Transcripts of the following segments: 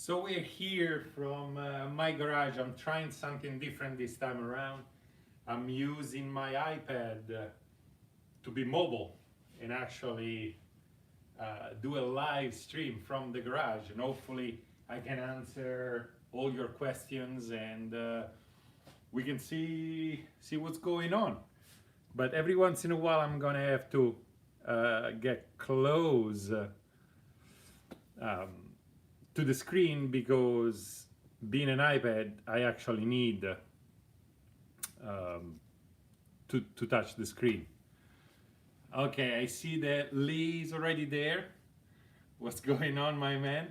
So we're here from my garage. I'm trying something different this time around. I'm using my iPad to be mobile and actually do a live stream from the garage, and hopefully I can answer all your questions and we can see what's going on. But every once in a while I'm gonna have to get close to the screen, because being an iPad I actually need to touch the screen. Okay, I see that Lee is already there. What's going on, my man?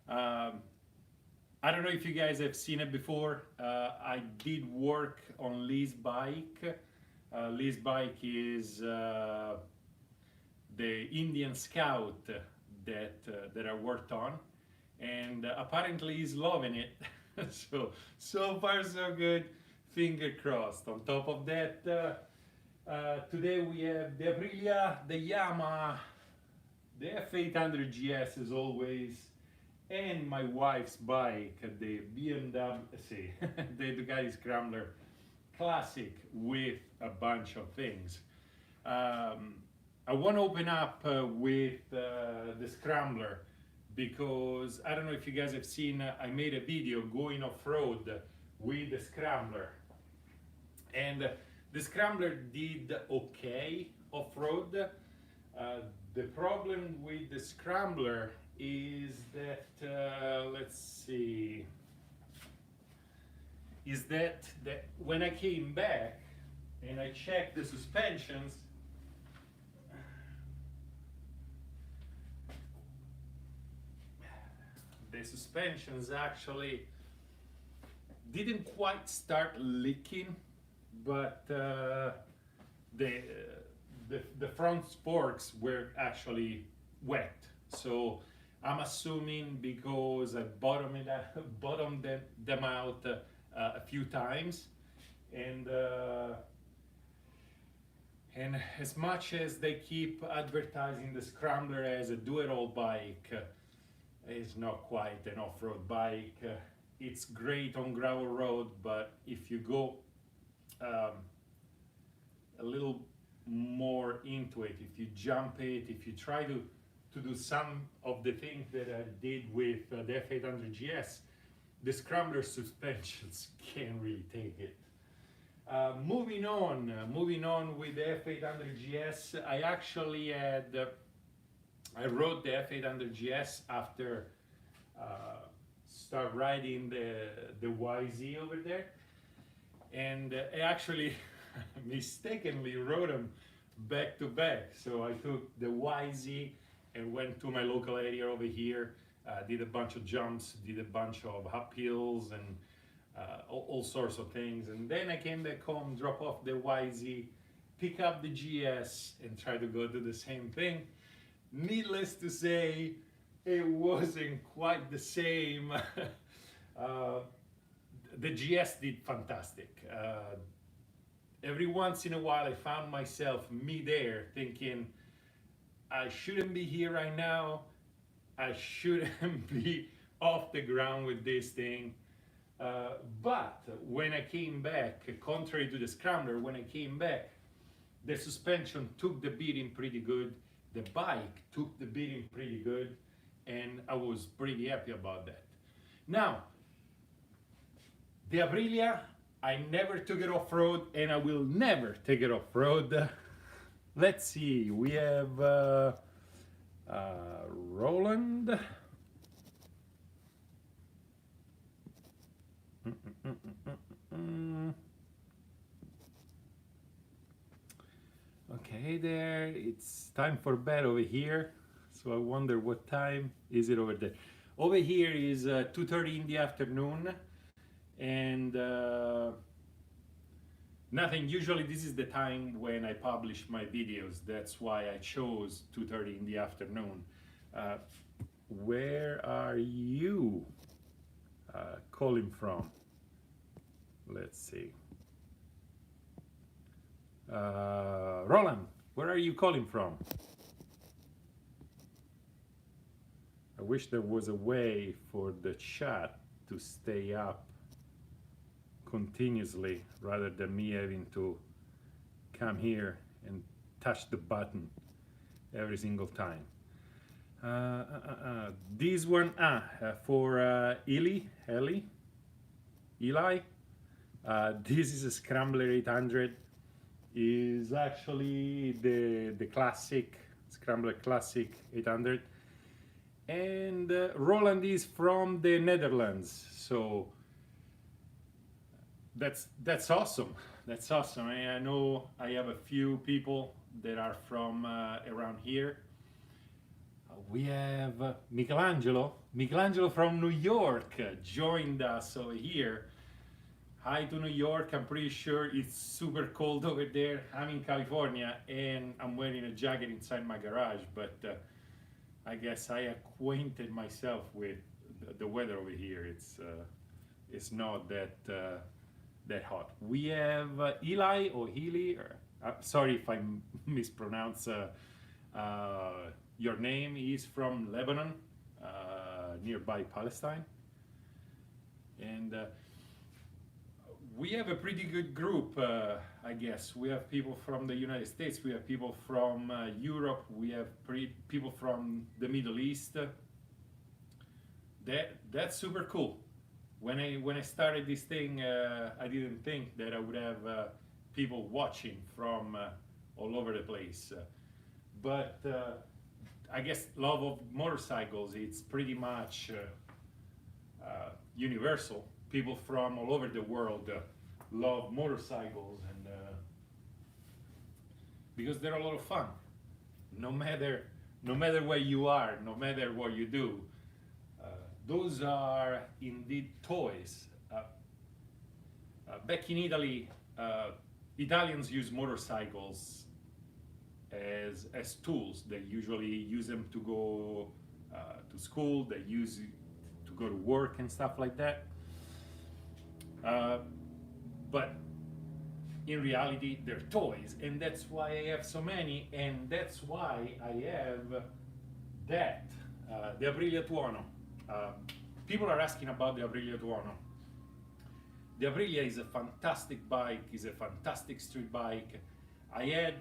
I don't know if you guys have seen it before. I did work on Lee's bike. Lee's bike is the Indian Scout that I worked on, and apparently he's loving it. so far so good. Finger crossed. On top of that, today we have the Aprilia, the Yamaha, the F800GS as always, and my wife's bike, the BMW, the Ducati Scrambler Classic, with a bunch of things. I want to open up with the Scrambler, because I don't know if you guys have seen, I made a video going off-road with the Scrambler, and the Scrambler did okay off-road. The problem with the Scrambler is that, let's see, is that when I came back and I checked the suspensions, the suspensions actually didn't quite start leaking, but the front forks were actually wet. So I'm assuming because I bottomed them out a few times, and as much as they keep advertising the Scrambler as a do-it-all bike, it's not quite an off-road bike. It's great on gravel road, but if you go a little more into it, if you jump it, if you try to do some of the things that I did with the F800GS, the Scrambler suspensions can't really take it. Moving on with the F800GS, I actually had, I rode the F800GS after start riding the YZ over there, and I actually mistakenly rode them back to back. So I took the YZ and went to my local area over here, did a bunch of jumps, did a bunch of uphills and all sorts of things, and then I came back home, drop off the YZ, pick up the GS and try to go do the same thing. Needless to say, it wasn't quite the same. The GS did fantastic. Every once in a while I found myself mid-air thinking, I shouldn't be here right now, I shouldn't be off the ground with this thing. But when I came back, contrary to the Scrambler, when I came back, the suspension took the beating pretty good, the bike took the beating pretty good, and I was pretty happy about that. Now, the Aprilia, I never took it off-road, and I will never take it off-road. Let's see, we have Roland. Okay, there, it's time for bed over here. So I wonder what time is it over there. Over here is 2:30 in the afternoon, and nothing. Usually this is the time when I publish my videos. That's why I chose 2:30 in the afternoon. Where are you calling from? Let's see. Roland, where are you calling from? I wish there was a way for the chat to stay up continuously rather than me having to come here and touch the button every single time. This one for Eli. This is a Scrambler 800. Is actually the classic Scrambler Classic 800, and Roland is from the Netherlands, so that's awesome. That's awesome. I know I have a few people that are from around here. We have Michelangelo from New York joined us over here. Hi to New York. I'm pretty sure it's super cold over there. I'm in California and I'm wearing a jacket inside my garage, but I guess I acquainted myself with the weather over here. It's not that hot. We have Eli or Healy, or sorry if I mispronounce your name. He's from Lebanon, nearby Palestine, and we have a pretty good group, I guess. We have people from the United States, we have people from Europe, we have people from the Middle East. That's super cool. When I started this thing, I didn't think that I would have people watching from all over the place. But I guess love of motorcycles, it's pretty much universal. People from all over the world love motorcycles, and because they're a lot of fun. No matter where you are, no matter what you do, those are indeed toys. Back in Italy, Italians use motorcycles as tools. They usually use them to go to school. They use it to go to work and stuff like that. But in reality, they're toys, and that's why I have so many, and that's why I have that, the Aprilia Tuono. People are asking about the Aprilia Tuono. The Aprilia is a fantastic bike, is a fantastic street bike. I had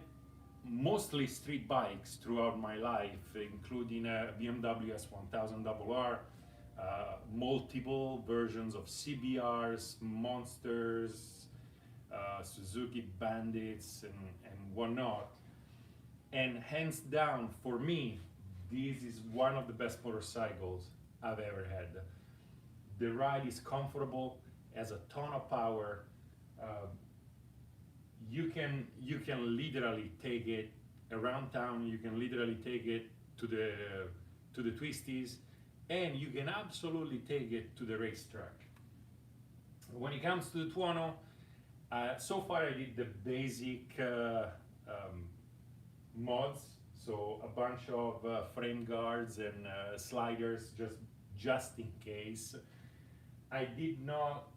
mostly street bikes throughout my life, including a BMW S1000RR, multiple versions of CBRs, Monsters, Suzuki Bandits, and whatnot. And hands down, for me, this is one of the best motorcycles I've ever had. The ride is comfortable, has a ton of power. You can literally take it around town. You can literally take it to the twisties, and you can absolutely take it to the racetrack. When it comes to the Tuono, so far I did the basic mods, so a bunch of frame guards and sliders, just in case. I did not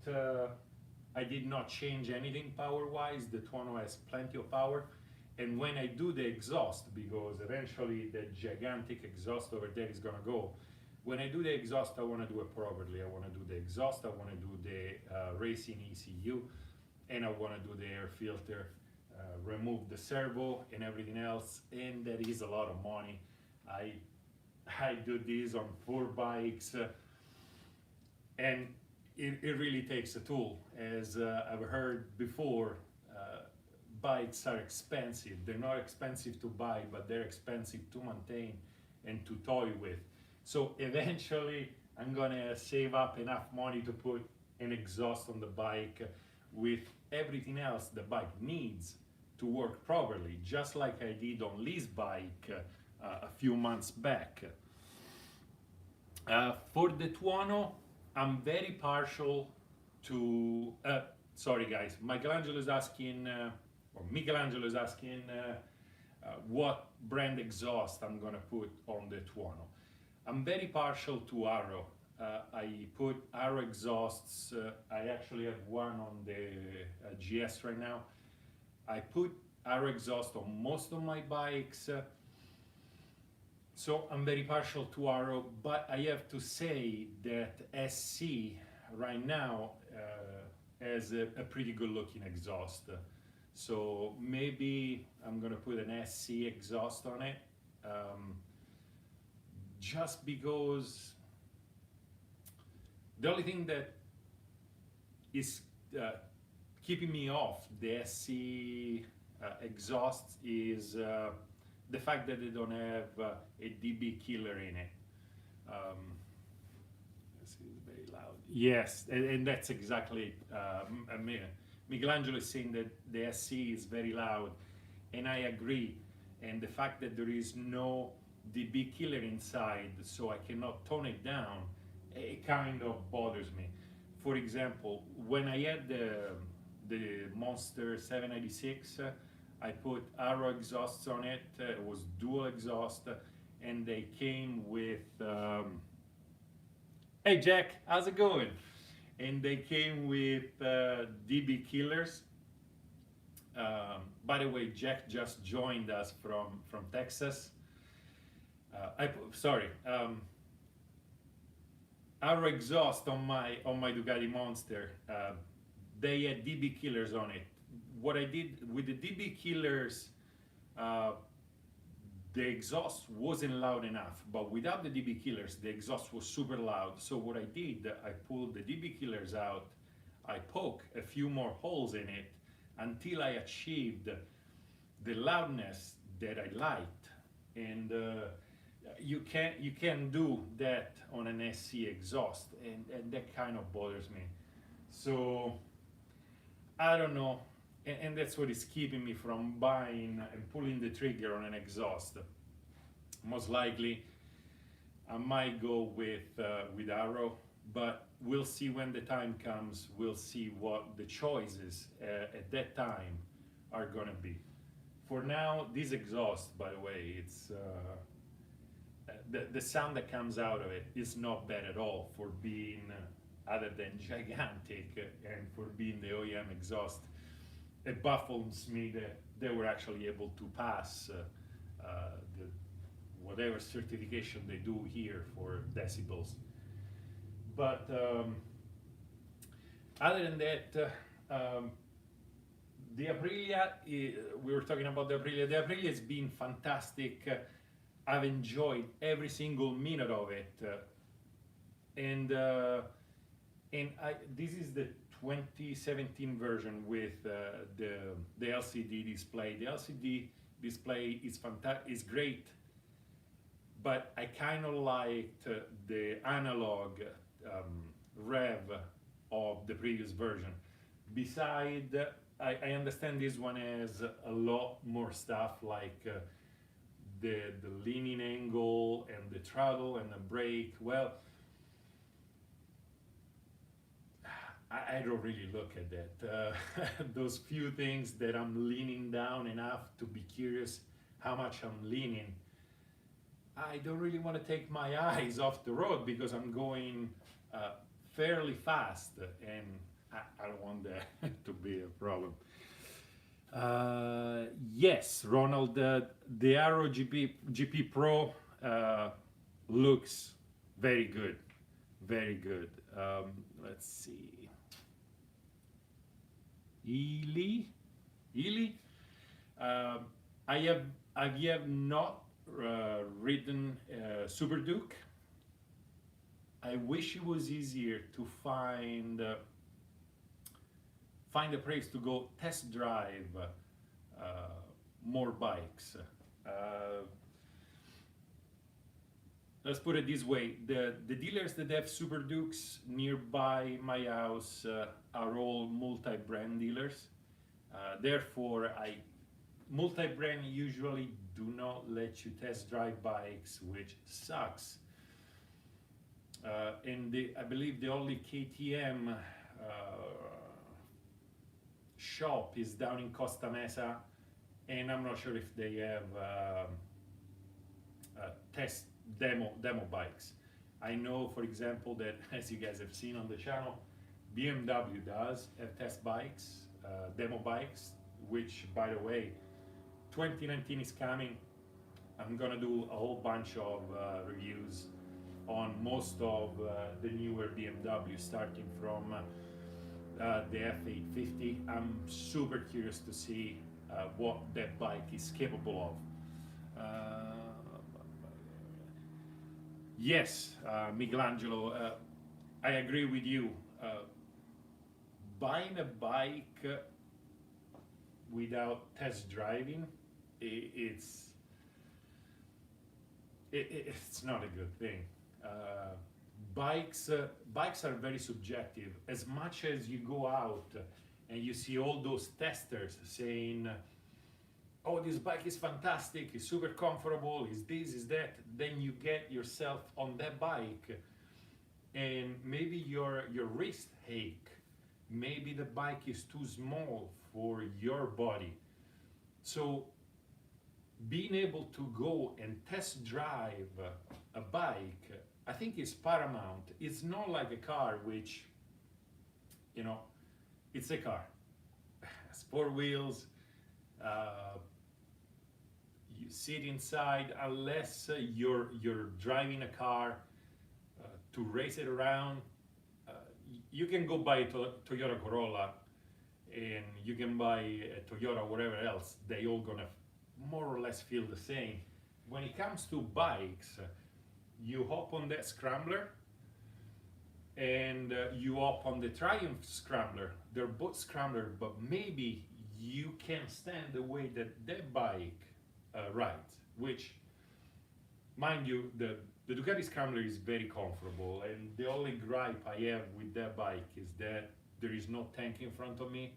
change anything power-wise. The Tuono has plenty of power, and when I do the exhaust, because eventually the gigantic exhaust over there is gonna go, when I do the exhaust, I want to do it properly. I want to do the exhaust, I want to do the racing ECU, and I want to do the air filter, remove the servo and everything else, and that is a lot of money. I do this on 4 bikes, and it really takes a tool. As I've heard before, bikes are expensive. They're not expensive to buy, but they're expensive to maintain and to toy with. So eventually I'm gonna save up enough money to put an exhaust on the bike with everything else the bike needs to work properly, just like I did on Lee's bike a few months back. For the Tuono, I'm very partial to, sorry guys, Michelangelo is asking what brand exhaust I'm gonna put on the Tuono. I'm very partial to Arrow. I put Arrow exhausts. I actually have one on the GS right now. I put Arrow exhaust on most of my bikes. So I'm very partial to Arrow, but I have to say that SC right now has a pretty good looking exhaust. So maybe I'm gonna put an SC exhaust on it, just because the only thing that is keeping me off the SC exhaust is the fact that they don't have a dB killer in it. This is very loud. Yes, and that's exactly Michelangelo is saying that the SC is very loud, and I agree. And the fact that there is no dB killer inside, so I cannot tone it down, it kind of bothers me. For example, when I had the Monster 796, I put Arrow exhausts on it. It was dual exhaust, and they came with hey Jack, how's it going? And they came with dB killers. By the way, Jack just joined us from Texas. Arrow exhaust on my Ducati Monster. They had dB killers on it. What I did with the dB killers, the exhaust wasn't loud enough, but without the dB killers, the exhaust was super loud. So what I did, I pulled the dB killers out, I poked a few more holes in it until I achieved the loudness that I liked. And you can't do that on an SC exhaust, and that kind of bothers me. So I don't know, and that's what is keeping me from buying and pulling the trigger on an exhaust. Most likely I might go with Arrow, but we'll see when the time comes. We'll see what the choices at that time are gonna be. For now, this exhaust, by the way, it's the sound that comes out of it is not bad at all for being other than gigantic and for being the OEM exhaust. It baffles me that they were actually able to pass the whatever certification they do here for decibels. But other than that, the Aprilia, we were talking about the Aprilia. The Aprilia has been fantastic. I've enjoyed every single minute of it, and this is the 2017 version with the LCD display. The LCD display is great, but I kind of liked the analog rev of the previous version. Besides, I understand this one has a lot more stuff like the leaning angle and the throttle and the brake. Well, I don't really look at that. Those few things that I'm leaning down enough to be curious how much I'm leaning. I don't really want to take my eyes off the road because I'm going fairly fast, and I don't want that to be a problem. Yes, Ronald, the Arrow GP Pro looks very good, very good. Let's see. Ely, I have not ridden Super Duke. I wish it was easier to find a place to go test drive more bikes. Let's put it this way, the dealers that have Super Dukes nearby my house are all multi-brand dealers. Therefore, multi-brand usually do not let you test drive bikes, which sucks. And I believe the only KTM shop is down in Costa Mesa, and I'm not sure if they have test demo bikes. I know, for example, that as you guys have seen on the channel, BMW does have test bikes, demo bikes, which, by the way, 2019 is coming. I'm gonna do a whole bunch of reviews on most of the newer BMW, starting from the F850. I'm super curious to see what that bike is capable of. Yes, Michelangelo, I agree with you. Buying a bike without test driving, it's not a good thing. Bikes are very subjective. As much as you go out and you see all those testers saying, "Oh, this bike is fantastic, it's super comfortable, it's this, is that," then you get yourself on that bike, and maybe your wrist ache, maybe the bike is too small for your body. So being able to go and test drive a bike, I think is paramount. It's not like a car, which, you know, it's a car. It's four wheels. You sit inside, unless you're driving a car to race it around. You can go buy a Toyota Corolla, and you can buy a Toyota whatever else. They all gonna more or less feel the same. When it comes to bikes, you hop on that Scrambler and you hop on the Triumph Scrambler. They're both Scrambler, but maybe you can't stand the way that bike rides, which, mind you, the Ducati Scrambler is very comfortable, and the only gripe I have with that bike is that there is no tank in front of me,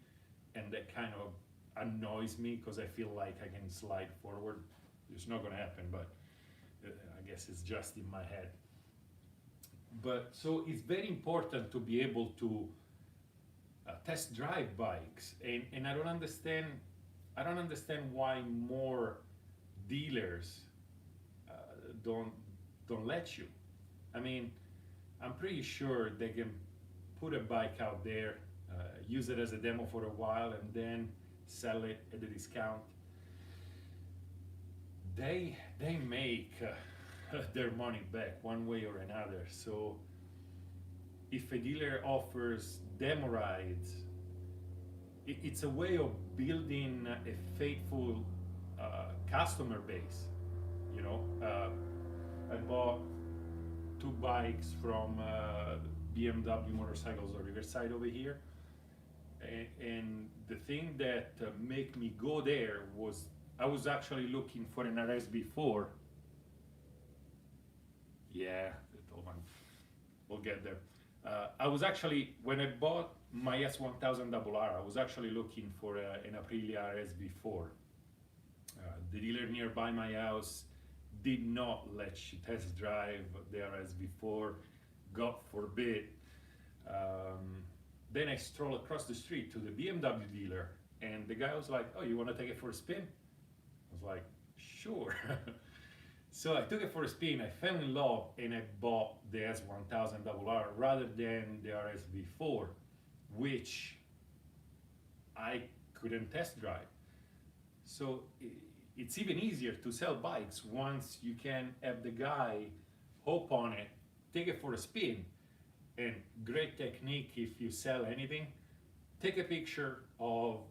and that kind of annoys me because I feel like I can slide forward. It's not gonna happen, but I guess it's just in my head. But so it's very important to be able to test drive bikes, and I don't understand why more dealers don't let you. I mean, I'm pretty sure they can put a bike out there, use it as a demo for a while, and then sell it at a discount. They make their money back one way or another. So if a dealer offers demo rides, it's a way of building a faithful customer base. You know, I bought two bikes from BMW Motorcycles or Riverside over here, and the thing that made me go there was I was actually looking for an RSB4. Yeah, we'll get there. I was actually, when I bought my S1000RR, I was actually looking for an Aprilia RSB4. The dealer nearby my house did not let you test drive the RSB4, God forbid. Then I strolled across the street to the BMW dealer, and the guy was like, "Oh, you want to take it for a spin?" I was like, "Sure." So I took it for a spin, I fell in love, and I bought the S1000RR rather than the RSB4, which I couldn't test drive. So it's even easier to sell bikes once you can have the guy hop on it, take it for a spin. And great technique, if you sell anything, take a picture of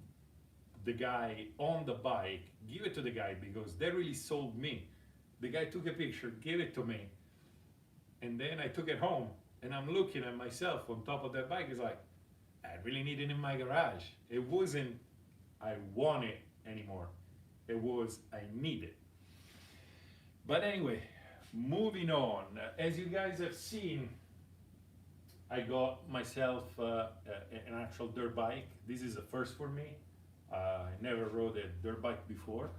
the guy on the bike, give it to the guy, because that really sold me. The guy took a picture, gave it to me, and then I took it home, and I'm looking at myself on top of that bike. It's like, I really need it in my garage. It wasn't I want it anymore. It was I need it. But anyway, moving on. As you guys have seen, I got myself an actual dirt bike. This is a first for me. I never rode a dirt bike before,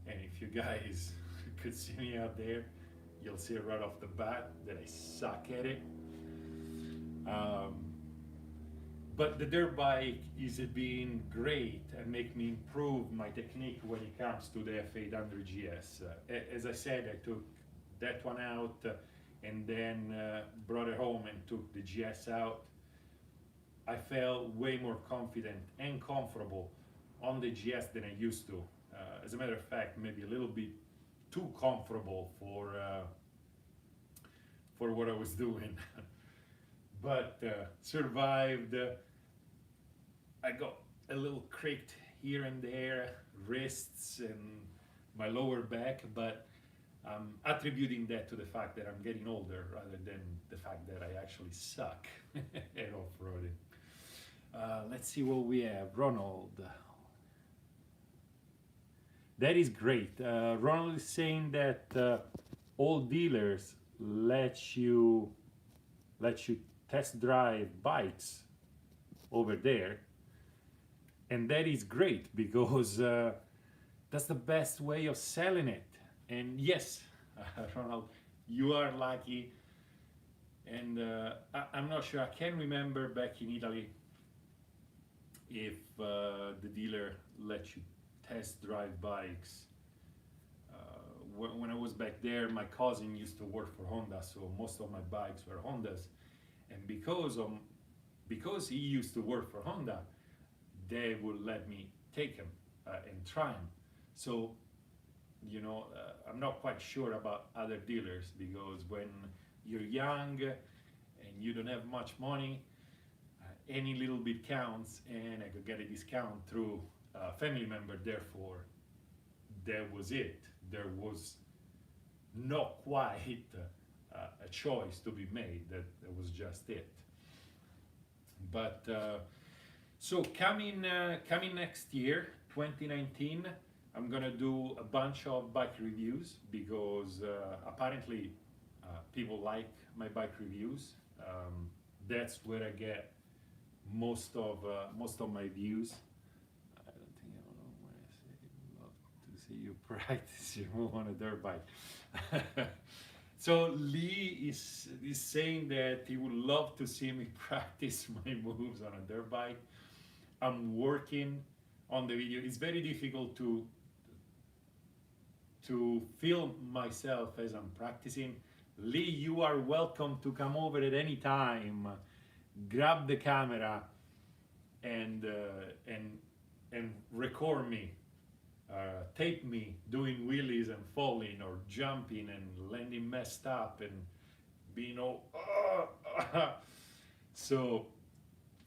and if you guys could see me out there, you'll see right off the bat that I suck at it. But the dirt bike is being great and make me improve my technique when it comes to the F800GS. As I said, I took that one out and then brought it home and took the GS out. I felt way more confident and comfortable on the GS than I used to. As a matter of fact, maybe a little bit too comfortable for what I was doing. But survived. I got a little cracked here and there, wrists and my lower back, but I'm attributing that to the fact that I'm getting older rather than the fact that I actually suck at off-roading. Let's see what we have. Ronald. That is great. Ronald is saying that all dealers let you test drive bikes over there, and that is great because that's the best way of selling it. And yes, Ronald, you are lucky. And I'm not sure, I can't remember back in Italy if the dealer lets you test drive bikes. When I was back there, my cousin used to work for Honda, so most of my bikes were Hondas. And because he used to work for Honda, they would let me take him and try him. So, you know, I'm not quite sure about other dealers, because when you're young and you don't have much money, any little bit counts, and I could get a discount through a family member. Therefore, that was it. There was not quite a choice to be made. That was just it. But so coming next year, 2019, I'm gonna do a bunch of bike reviews, because apparently people like my bike reviews. That's where I get most of my views. I don't think I know when I say love to see you practice your move on a dirt bike. So Lee is saying that he would love to see me practice my moves on a dirt bike. I'm working on the video. It's very difficult to film myself as I'm practicing. Lee, you are welcome to come over at any time, grab the camera and record me, tape me doing wheelies and falling or jumping and landing messed up and being all so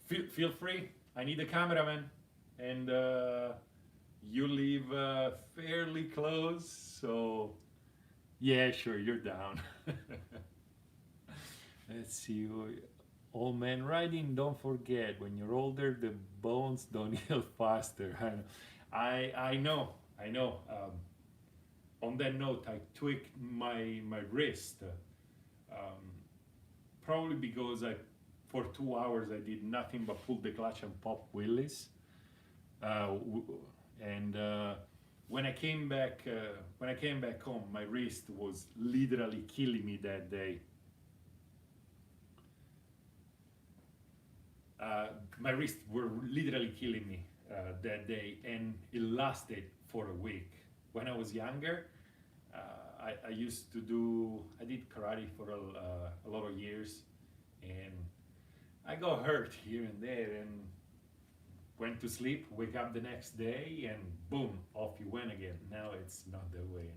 feel free. I need a cameraman, and you live fairly close, so yeah, sure, you're down. Let's see. Old man riding, don't forget, when you're older, the bones don't heal faster. I know. On that note, I tweaked my wrist, probably because for 2 hours I did nothing but pull the clutch and pop wheelies. When I came back home, my wrist was literally killing me that day. My wrists were literally killing me that day, and it lasted for a week. When I was younger, I did karate for a lot of years, and I got hurt here and there, and went to sleep, wake up the next day, and boom, off you went again. Now it's not that way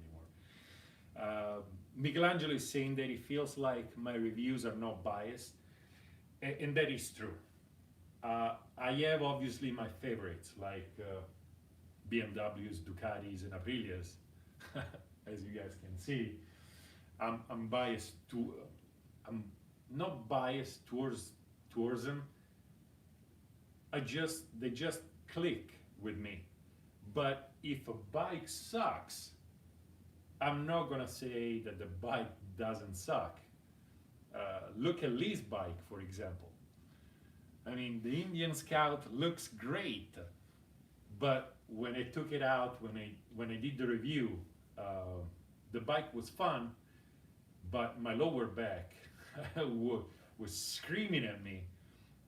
anymore. Michelangelo is saying that he feels like my reviews are not biased, and that is true. I have obviously my favorites, like BMWs, Ducatis, and Aprilias, as you guys can see. I'm biased to, I'm not biased towards them. They just click with me. But if a bike sucks, I'm not gonna say that the bike doesn't suck. Look at Lee's bike, for example. I mean, the Indian Scout looks great, but when I took it out, when I did the review, the bike was fun, but my lower back was screaming at me,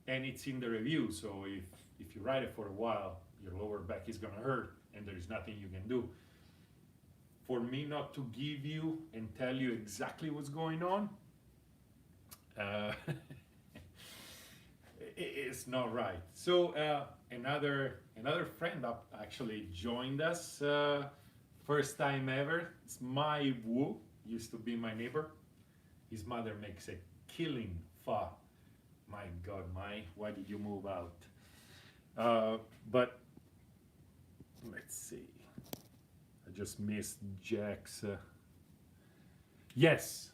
and it's in the review. So if you ride it for a while, your lower back is gonna hurt, and there is nothing you can do. For me not to give you and tell you exactly what's going on, it's not right. So another friend actually joined us first time ever. It's my Wu, used to be my neighbor. His mother makes a killing fa. My God, why did you move out? But let's see. I just missed Jack's. Yes,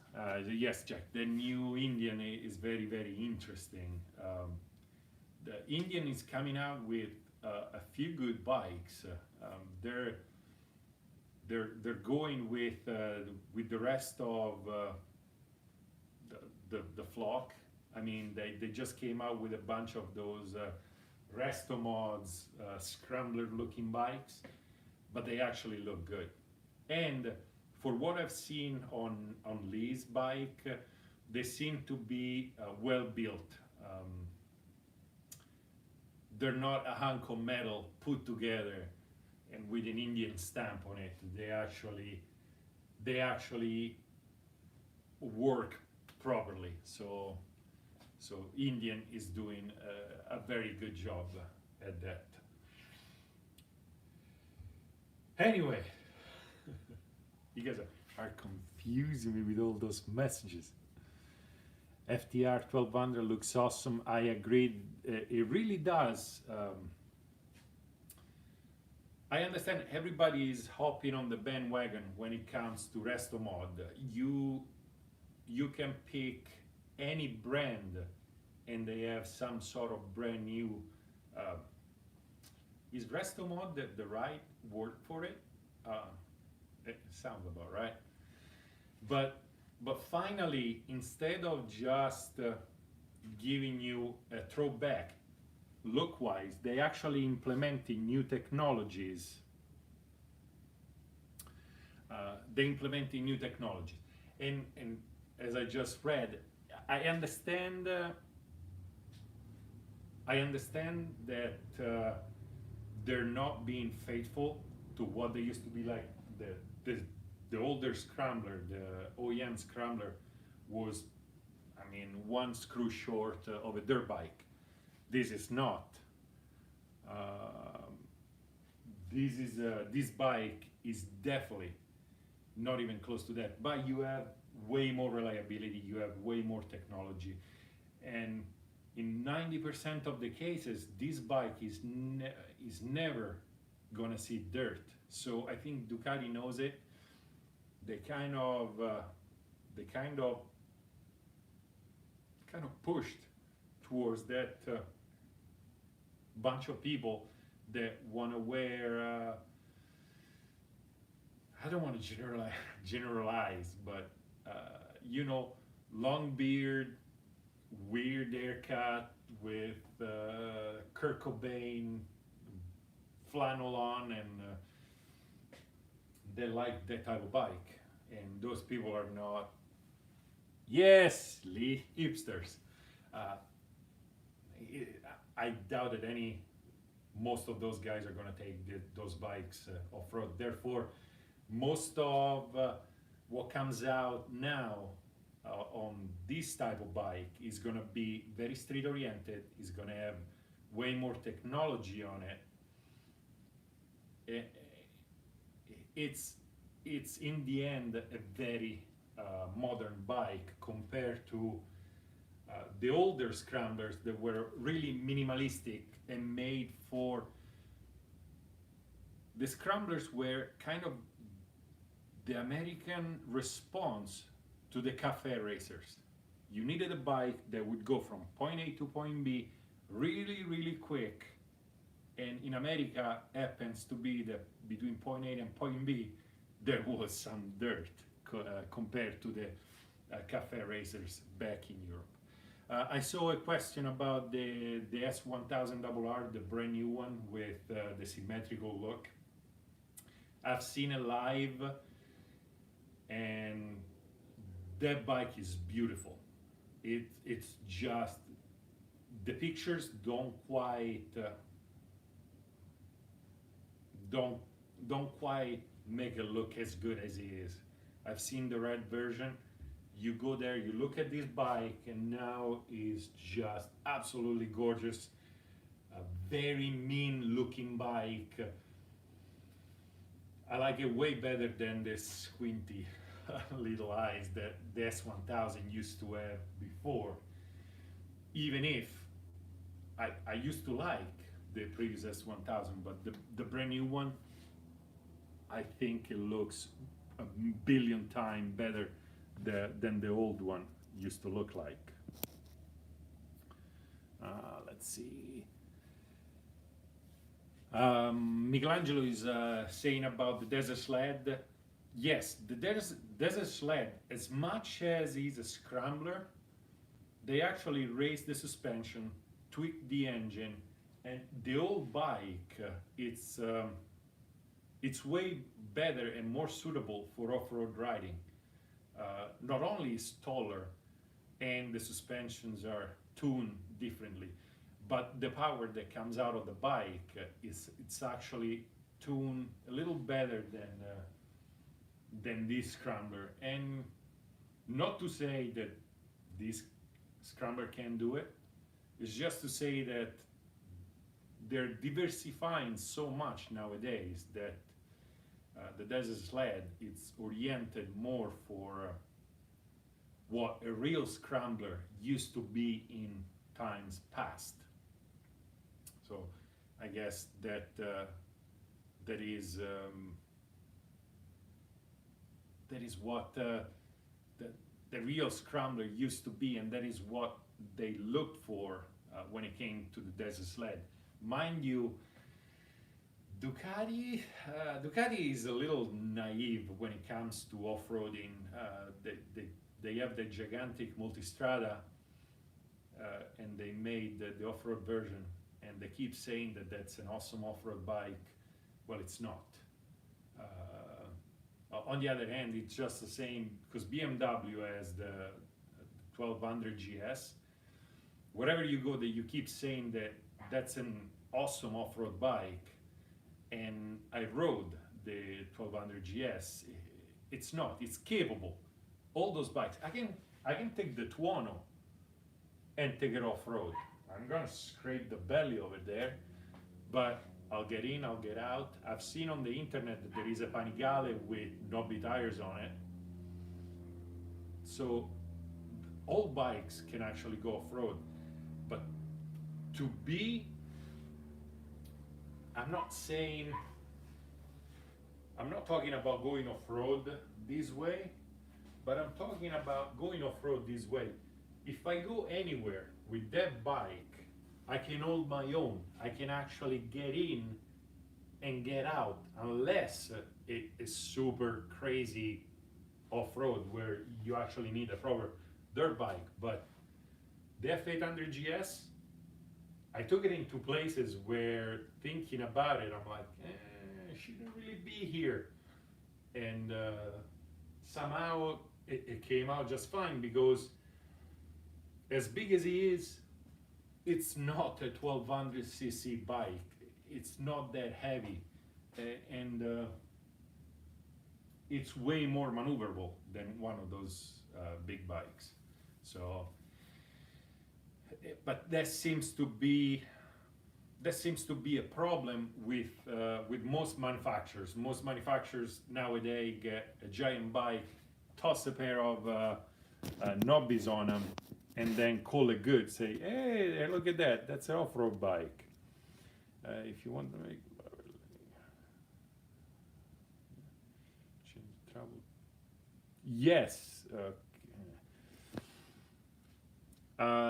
yes, Jack. The new Indian is very, very interesting. The Indian is coming out with a few good bikes. They're going with the rest of the flock. I mean, they just came out with a bunch of those Resto Mods Scrambler looking bikes, but they actually look good. And for what I've seen on Lee's bike, they seem to be well built. They're not a hunk of metal put together and with an Indian stamp on it. They actually work properly. So Indian is doing a very good job at that. Anyway, you guys are confusing me with all those messages. FTR 1200 looks awesome. I agree. It really does. I understand everybody is hopping on the bandwagon when it comes to Resto Mod. You can pick any brand and they have some sort of brand new. Is Resto Mod the right word for it? It sounds about right. But finally, instead of just giving you a throwback look-wise, they actually implementing new technologies. And as I just read, I understand that they're not being faithful to what they used to be like. The older Scrambler, the OEM Scrambler, was, I mean, one screw short of a dirt bike. This is not. This bike is definitely not even close to that. But you have way more reliability, you have way more technology, and in 90% of the cases, this bike is never gonna see dirt. So I think Ducati knows it. They kind of pushed towards that bunch of people that want to wear. I don't want to generalize, but you know, long beard, weird haircut with Kurt Cobain flannel on, and they like that type of bike. And those people are not, yes, Lee, hipsters. I doubt that most of those guys are going to take those bikes off-road. Therefore, most of what comes out now on this type of bike is going to be very street oriented, is going to have way more technology on it. It's in the end a very modern bike compared to the older Scramblers that were really minimalistic and made for. The Scramblers were kind of the American response to the cafe racers. You needed a bike that would go from point A to point B really, really quick. And in America happens to be that between point A and point B, there was some dirt compared to the cafe racers back in Europe. I saw a question about the S1000RR, the brand new one with the symmetrical look. I've seen it live, and that bike is beautiful. It's just, the pictures don't quite make it look as good as it is. I've seen the red version. You go there, you look at this bike, and now is just absolutely gorgeous. A very mean looking bike. I like it way better than the squinty little eyes that the S1000 used to have before. Even if I used to like the previous S1000, but the brand new one, I think it looks a billion times better than the old one used to look like. Let's see. Michelangelo is saying about the desert sled. Yes, the desert sled, as much as he's a scrambler, they actually raised the suspension, tweaked the engine, and the old bike, it's way better and more suitable for off-road riding. Not only is taller and the suspensions are tuned differently, but the power that comes out of the bike it's actually tuned a little better than this scrambler. And not to say that this scrambler can do it, it's just to say that they're diversifying so much nowadays that the desert sled it's oriented more for what a real scrambler used to be in times past. So I guess that that is what the real scrambler used to be, and that is what they looked for when it came to the desert sled. Mind you, Ducati is a little naive when it comes to off-roading. They have the gigantic multistrada, and they made the off-road version, and they keep saying that that's an awesome off-road bike. Well, it's not. On the other hand, it's just the same, because BMW has the 1200GS. Wherever you go, that you keep saying that that's an awesome off-road bike, and I rode the 1200GS. It's not. It's capable. All those bikes. I can take the Tuono and take it off-road. I'm gonna scrape the belly over there, but I'll get in, I'll get out. I've seen on the internet that there is a Panigale with knobby tires on it. So all bikes can actually go off-road. But to be, I'm not talking about going off-road this way, but I'm talking about going off-road this way. If I go anywhere with that bike, I can hold my own. I can actually get in and get out, unless it is super crazy off-road where you actually need a proper dirt bike. But the F800GS, I took it into places where, thinking about it, I'm like, it shouldn't really be here. And somehow it came out just fine, because as big as he is, it's not a 1200cc bike. It's not that heavy, and it's way more maneuverable than one of those big bikes. So, but that seems to be a problem with most manufacturers. Most manufacturers nowadays get a giant bike, toss a pair of knobbies on them, and then call it good. Say, hey, look at that. That's an off-road bike. If you want to make change travel, yes.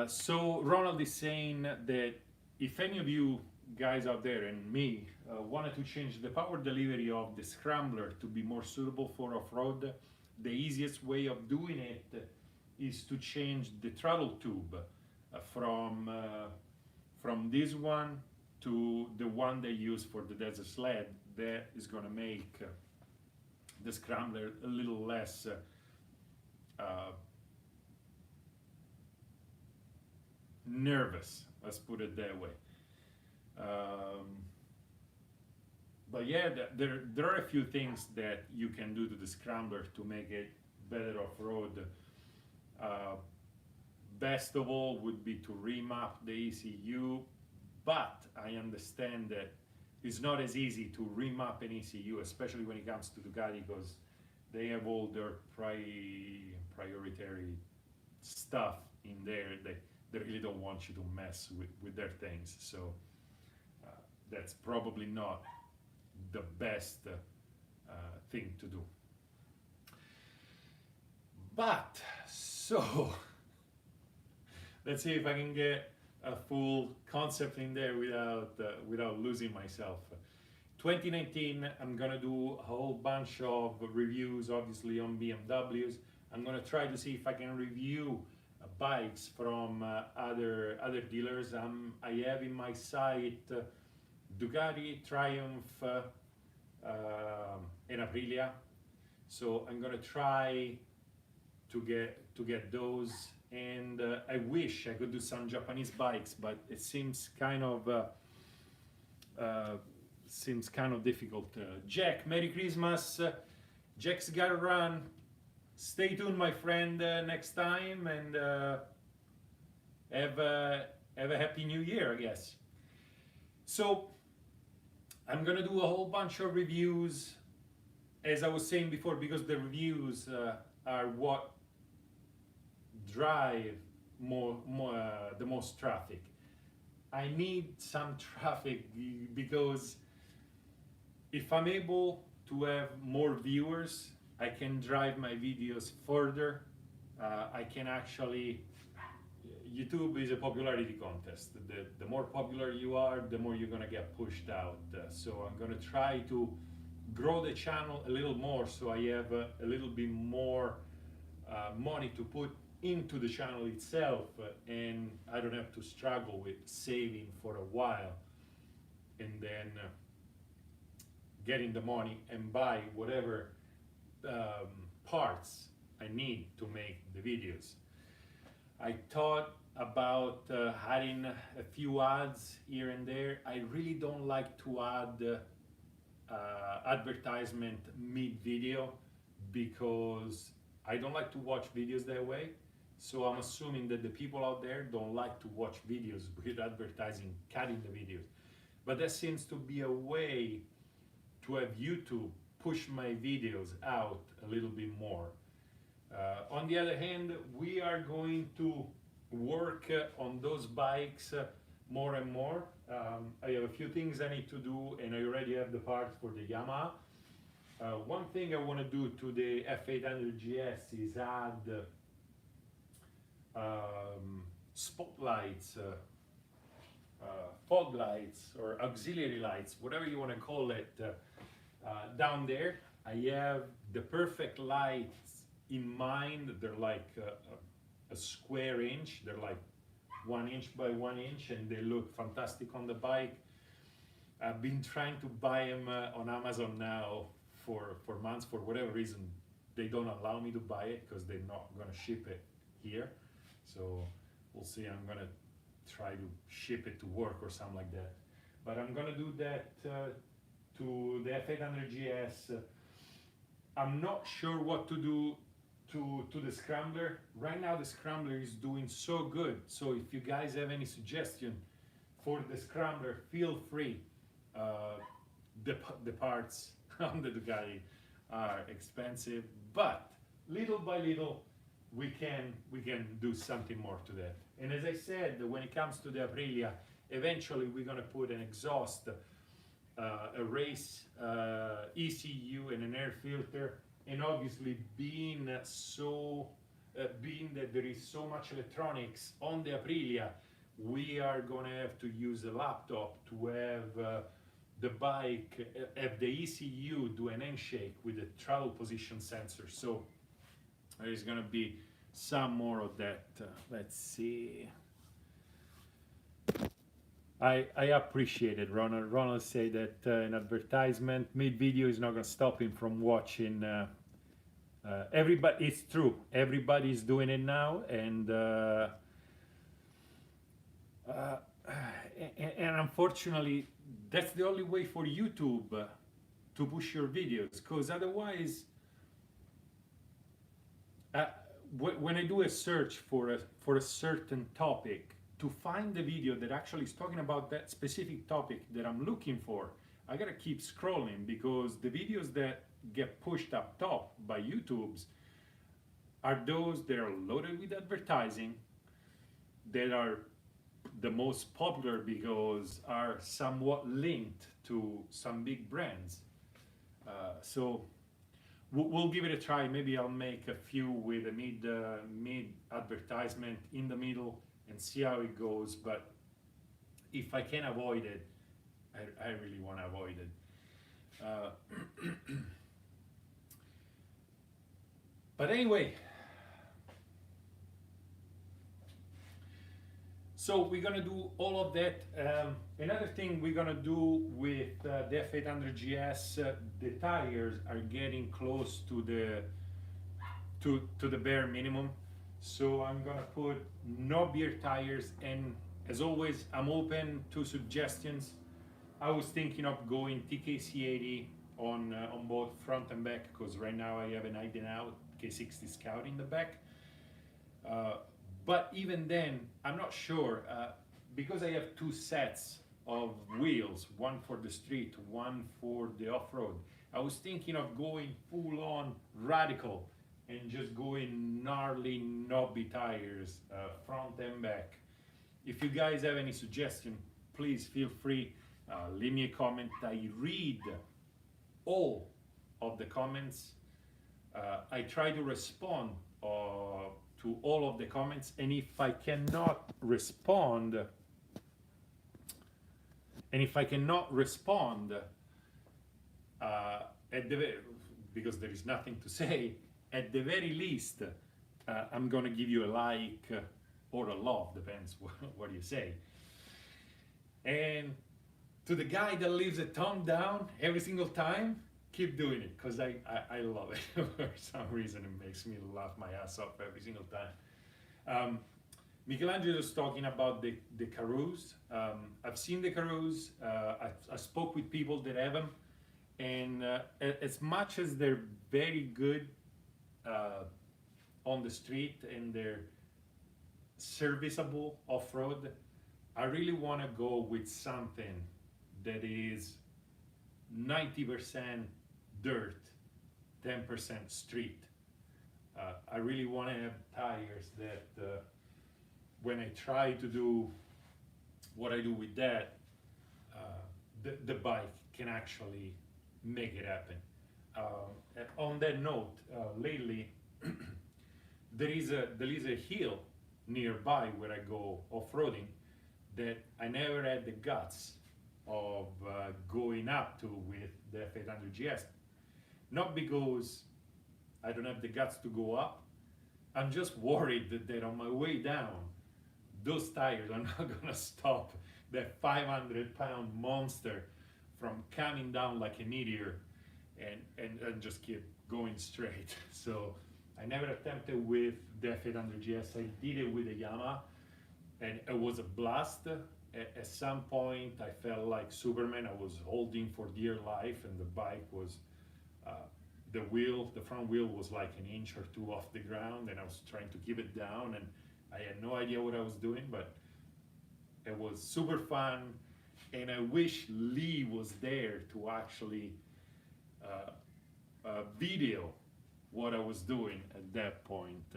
So Ronald is saying that if any of you guys out there and me wanted to change the power delivery of the Scrambler to be more suitable for off-road, the easiest way of doing it is to change the throttle tube from this one to the one they use for the desert sled. That is going to make the Scrambler a little less nervous, let's put it that way. But yeah, there are a few things that you can do to the Scrambler to make it better off-road. Best of all would be to remap the ECU, but I understand that it's not as easy to remap an ECU, especially when it comes to Ducati, because they have all their prioritary stuff in there. They really don't want you to mess with their things. So that's probably not the best thing to do. But, so, let's see if I can get a full concept in there without losing myself. 2019, I'm gonna do a whole bunch of reviews, obviously on BMWs. I'm gonna try to see if I can review bikes from other dealers. I have in my sight Ducati, Triumph, and Aprilia. So I'm gonna try to get those. And I wish I could do some Japanese bikes, but it seems kind of difficult. Jack, Merry Christmas. Jack's gotta run. Stay tuned, my friend, next time, and have a happy new year, I guess. So I'm gonna do a whole bunch of reviews, as I was saying before, because the reviews are what drive the most traffic. I need some traffic, because if I'm able to have more viewers, I can drive my videos further. I can actually, YouTube is a popularity contest. The more popular you are, the more you're gonna get pushed out. So I'm gonna try to grow the channel a little more, so I have a little bit more money to put into the channel itself, and I don't have to struggle with saving for a while and then getting the money and buy whatever parts I need to make the videos. I thought about adding a few ads here and there. I really don't like to add advertisement mid-video, because I don't like to watch videos that way. So I'm assuming that the people out there don't like to watch videos with advertising cutting the videos. But that seems to be a way to have YouTube push my videos out a little bit more. On the other hand, we are going to work on those bikes more and more. I have a few things I need to do, and I already have the parts for the Yamaha. One thing I want to do to the F800GS is add spotlights, fog lights, or auxiliary lights, whatever you want to call it, down there. I have the perfect lights in mind. They're like a square inch. They're like 1 inch by 1 inch, and they look fantastic on the bike. I've been trying to buy them on Amazon now for months. For whatever reason, they don't allow me to buy it, because they're not going to ship it here. So we'll see. I'm going to try to ship it to work or something like that. But I'm going to do that to the F800GS. I'm not sure what to do to the Scrambler. Right now the Scrambler is doing so good. So if you guys have any suggestion for the Scrambler, feel free. The parts on the Ducati are expensive, but little by little we can do something more to that. And as I said, when it comes to the Aprilia, eventually we're going to put an exhaust, a race ECU, and an air filter. And obviously, being that there is so much electronics on the Aprilia, we are going to have to use a laptop to have the bike, have the ECU do an handshake with the throttle position sensor. So there is going to be some more of that. Let's see. I appreciate it. Ronald said that an advertisement mid-video is not going to stop him from watching. Everybody, it's true. Everybody's doing it now, and unfortunately, that's the only way for YouTube to push your videos. Because otherwise, when I do a search for a certain topic, to find the video that actually is talking about that specific topic that I'm looking for, I gotta keep scrolling because the videos that get pushed up top by YouTube's are those that are loaded with advertising, that are the most popular because are somewhat linked to some big brands. So we'll give it a try. Maybe I'll make a few with a mid advertisement in the middle and see how it goes. But if I can avoid it, I really want to avoid it. But anyway, so we're gonna do all of that. Another thing we're gonna do with the F800GS, the tires are getting close to the bare minimum. So I'm gonna put no beer tires, and as always, I'm open to suggestions. I was thinking of going TKC80 on both front and back, because right now I have an Out K60 Scout in the back. But even then, I'm not sure, because I have two sets of wheels, one for the street, one for the off-road. I was thinking of going full-on radical and just going gnarly knobby tires, front and back. If you guys have any suggestion, please feel free, leave me a comment. I read all of the comments. I try to respond to all of the comments, and if I cannot respond, because there is nothing to say, at the very least, I'm gonna give you a like or a love, depends what you say. And to the guy that leaves a thumb down every single time, keep doing it, because I love it. For some reason, it makes me laugh my ass off every single time. Michelangelo is talking about the Caroos. I've seen the Caroos. I spoke with people that have them, and as much as they're very good on the street and they're serviceable off-road, I really want to go with something that is 90% dirt, 10% street. I really want to have tires that when I try to do what I do with that, the bike can actually make it happen. On that note, lately there is a hill nearby where I go off-roading that I never had the guts of going up to with the F800GS. Not because I don't have the guts to go up, I'm just worried that on my way down, those tires are not gonna stop that 500-pound monster from coming down like a meteor and just keep going straight. So I never attempted with the F800GS. I did it with a Yamaha, and it was a blast. At some point, I felt like Superman. I was holding for dear life, and the bike was, the front wheel was like an inch or two off the ground, and I was trying to keep it down, and I had no idea what I was doing, but it was super fun, and I wish Lee was there to actually video what I was doing at that point.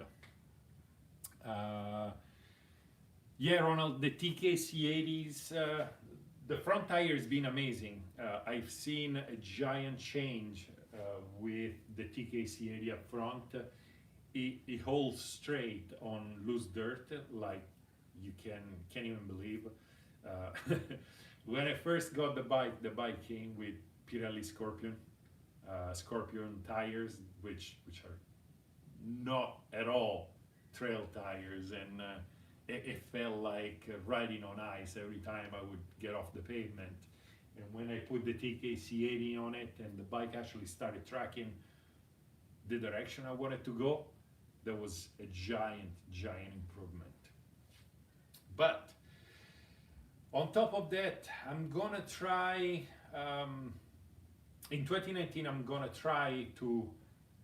Yeah, Ronald, the TKC80s, the front tire has been amazing. I've seen a giant change with the TKC80 up front. It holds straight on loose dirt like you can't even believe. When I first got the bike came with Pirelli Scorpion tires, which are not at all trail tires, and it felt like riding on ice every time I would get off the pavement. And when I put the TKC80 on it and the bike actually started tracking the direction I wanted to go, there was a giant improvement. But on top of that, I'm gonna try, in 2019, I'm gonna try to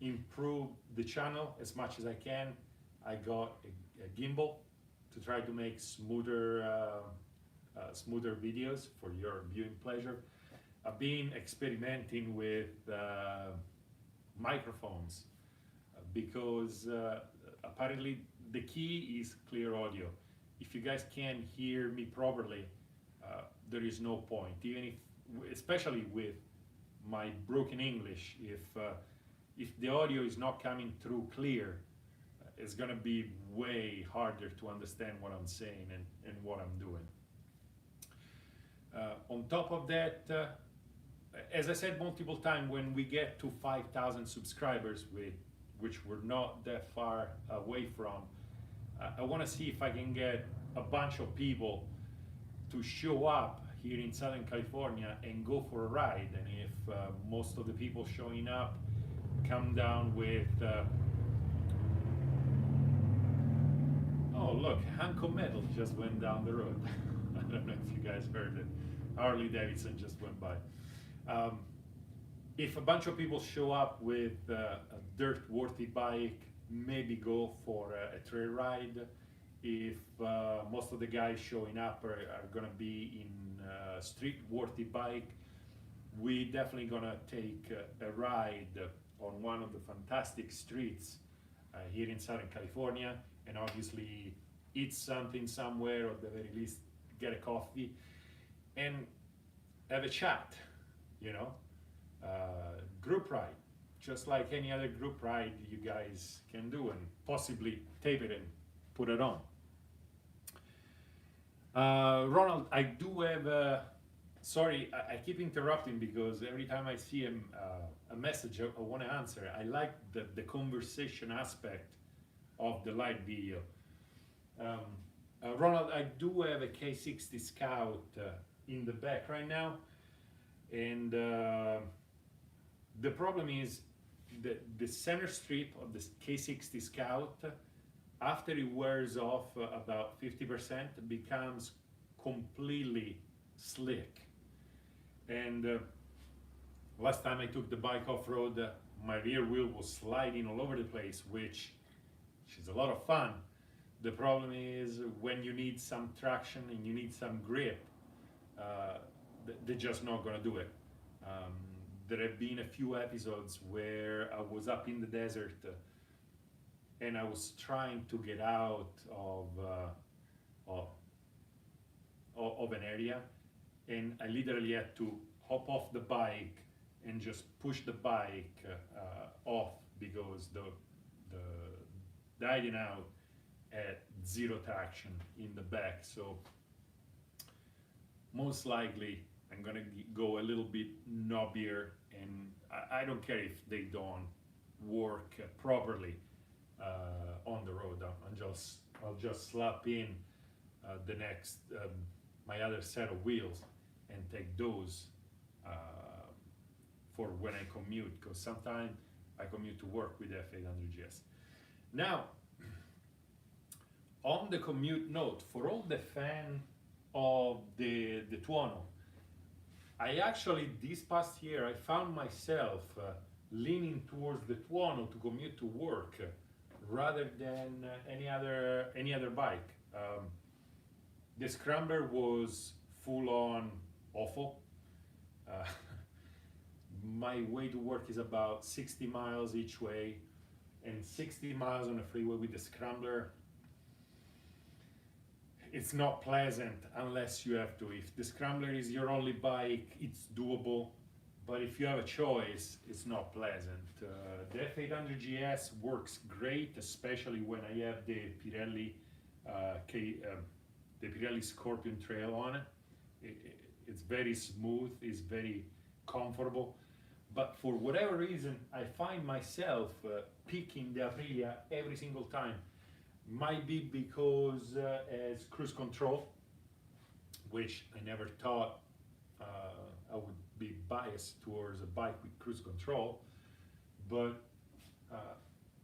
improve the channel as much as I can. I got a gimbal to try to make smoother videos for your viewing pleasure. I've been experimenting with microphones because apparently the key is clear audio. If you guys can't hear me properly, there is no point. Even if, especially with my broken English, if the audio is not coming through clear, it's gonna be way harder to understand what I'm saying and what I'm doing. On top of that, as I said multiple times, when we get to 5,000 subscribers, which we're not that far away from, I want to see if I can get a bunch of people to show up here in Southern California and go for a ride. And if most of the people showing up come down with oh look, Hanko Metal just went down the road. I don't know if you guys heard it. Harley Davidson just went by. If a bunch of people show up with a dirt-worthy bike, maybe go for a trail ride. If most of the guys showing up are gonna be in a street-worthy bike, we definitely gonna take a ride on one of the fantastic streets here in Southern California, and obviously eat something somewhere, or at the very least get a coffee and have a chat, you know. Group ride, just like any other group ride you guys can do, and possibly tape it and put it on. Ronald, I do have a, sorry, I keep interrupting because every time I see a message I want to answer. I like the conversation aspect of the live video. Ronald, I do have a K60 Scout in the back right now, and the problem is the center strip of the K60 Scout, after it wears off about 50%, becomes completely slick. And last time I took the bike off-road, my rear wheel was sliding all over the place, which is a lot of fun. The problem is when you need some traction and you need some grip, they're just not gonna do it. There have been a few episodes where I was up in the desert and I was trying to get out of an area, and I literally had to hop off the bike and just push the bike off because the dining out at zero traction in the back. So most likely I'm gonna go a little bit knobbier, and I don't care if they don't work properly on the road. I'll just slap in the next my other set of wheels and take those for when I commute, because sometimes I commute to work with F800GS. Now, on the commute note, for all the fan of the Tuono, I actually, this past year, I found myself leaning towards the Tuono to commute to work rather than any other bike. The Scrambler was full on awful. My way to work is about 60 miles each way, and 60 miles on a freeway with the Scrambler, it's not pleasant unless you have to. If the Scrambler is your only bike, it's doable, but if you have a choice, it's not pleasant. The F800GS works great, especially when I have the Pirelli Scorpion Trail on it. It's very smooth, it's very comfortable, but for whatever reason, I find myself picking the Aprilia every single time. Might be because as cruise control, which I never thought I would be biased towards a bike with cruise control, but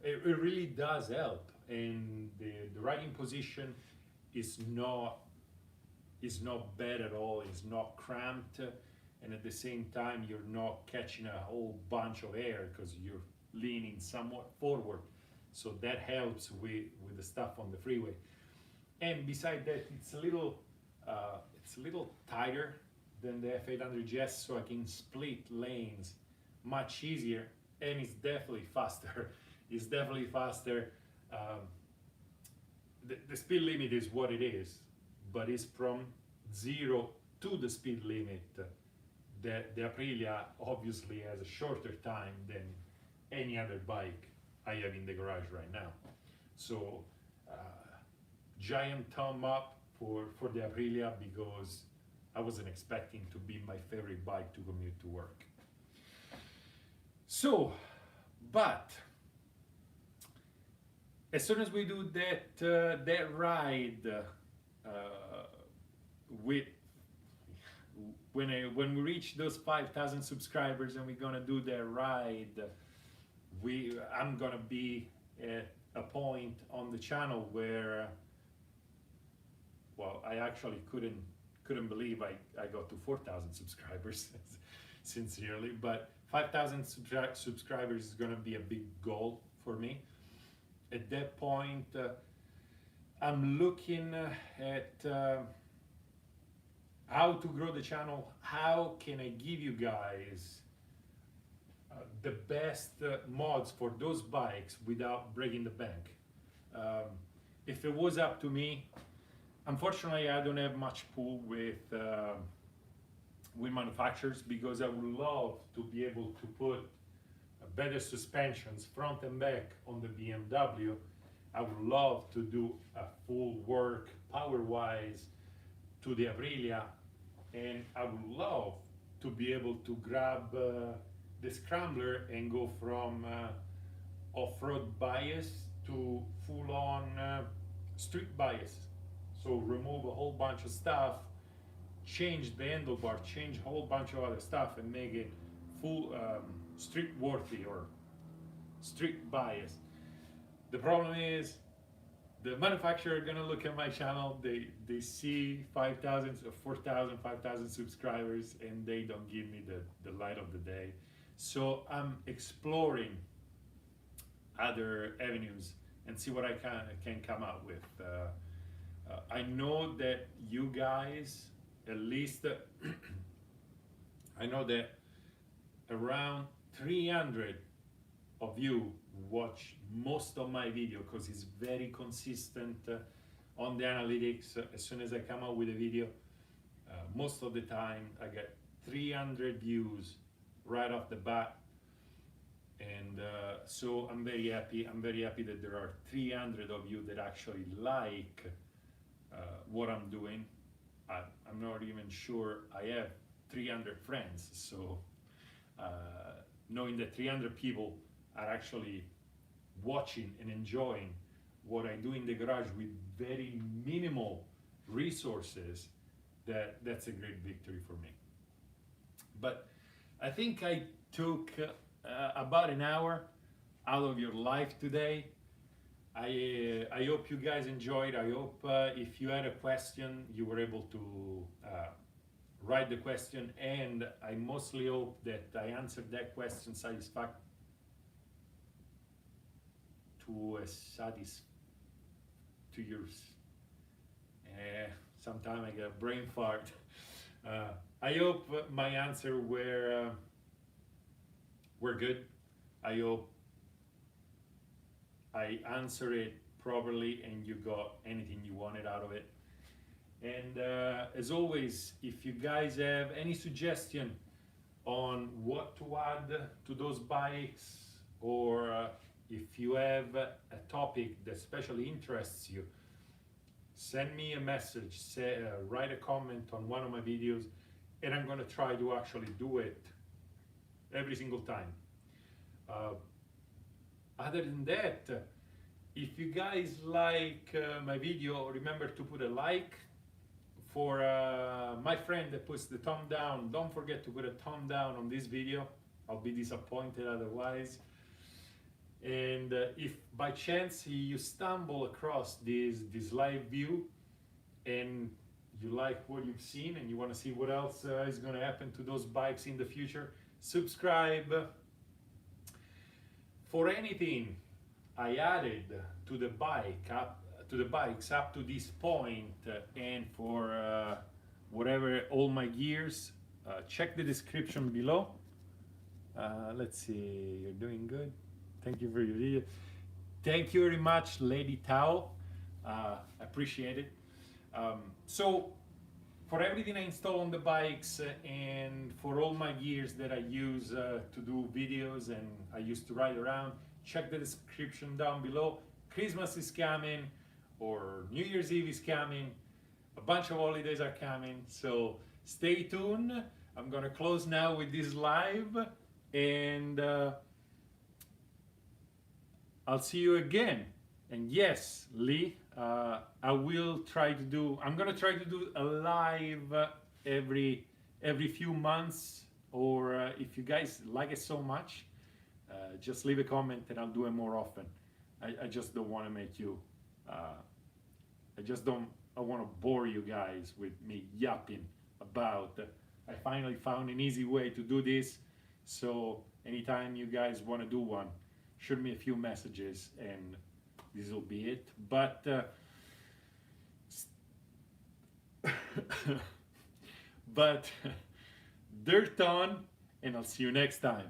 it really does help, and the riding position is not bad at all. It's not cramped, and at the same time you're not catching a whole bunch of air because you're leaning somewhat forward. So that helps with the stuff on the freeway. And beside that, it's a little tighter than the F800GS, so I can split lanes much easier, and it's definitely faster. It's definitely faster. The speed limit is what it is, but it's from 0 to the speed limit. The Aprilia obviously has a shorter time than any other bike I have in the garage right now. So giant thumb up for the Aprilia, because I wasn't expecting to be my favorite bike to commute to work. So, but as soon as we do that ride with when we reach those 5,000 subscribers and we're gonna do that ride, I'm gonna be at a point on the channel where, well, I actually couldn't believe I got to 4,000 subscribers sincerely, but 5,000 subscribers is gonna be a big goal for me. At that point, I'm looking at how to grow the channel. How can I give you guys the best mods for those bikes without breaking the bank? If it was up to me, unfortunately I don't have much pull with manufacturers, because I would love to be able to put better suspensions front and back on the BMW. I would love to do a full work power-wise to the Aprilia, and I would love to be able to grab the Scrambler and go from off-road bias to full-on street bias. So remove a whole bunch of stuff, change the handlebar, change a whole bunch of other stuff, and make it full street worthy or street bias. The problem is, the manufacturer are gonna look at my channel, they see 5,000, 4,000, 5,000 subscribers, and they don't give me the light of the day. So I'm exploring other avenues and see what I can come up with. I know that you guys, at least, I know that around 300 of you watch most of my video, because it's very consistent on the analytics. As soon as I come out with a video, most of the time I get 300 views right off the bat, and so I'm very happy. I'm very happy that there are 300 of you that actually like what I'm doing. I'm not even sure I have 300 friends, so knowing that 300 people are actually watching and enjoying what I do in the garage with very minimal resources, that's a great victory for me. But I think I took about an hour out of your life today. I hope you guys enjoyed. I hope if you had a question, you were able to write the question, and I mostly hope that I answered that question to yours. Sometime I get a brain fart. I hope my answer were good. I hope I answered it properly and you got anything you wanted out of it. And as always, if you guys have any suggestion on what to add to those bikes, or if you have a topic that especially interests you, send me a message, write a comment on one of my videos, and I'm going to try to actually do it every single time. Other than that, if you guys like my video, remember to put a like. For my friend that puts the thumb down, don't forget to put a thumb down on this video. I'll be disappointed otherwise. And if by chance you stumble across this live view and you like what you've seen and you want to see what else is going to happen to those bikes in the future, subscribe. For anything I added to the bikes up to this point, and for whatever, all my gears, check the description below. Let's see, you're doing good. Thank you for your video. Thank you very much, Lady Tao. Appreciate it. So for everything I install on the bikes and for all my gears that I use to do videos and I used to ride around, check the description down below. Christmas is coming, or New Year's Eve is coming. A bunch of holidays are coming, so stay tuned. I'm gonna close now with this live, and I'll see you again. And yes, Lee, I will try to do, I'm gonna try to do a live every few months, or if you guys like it so much, just leave a comment and I'll do it more often. I just don't want to make you, I want to bore you guys with me yapping about. I finally found an easy way to do this, so anytime you guys want to do one, shoot me a few messages and this will be it. But but dirt on, and I'll see you next time.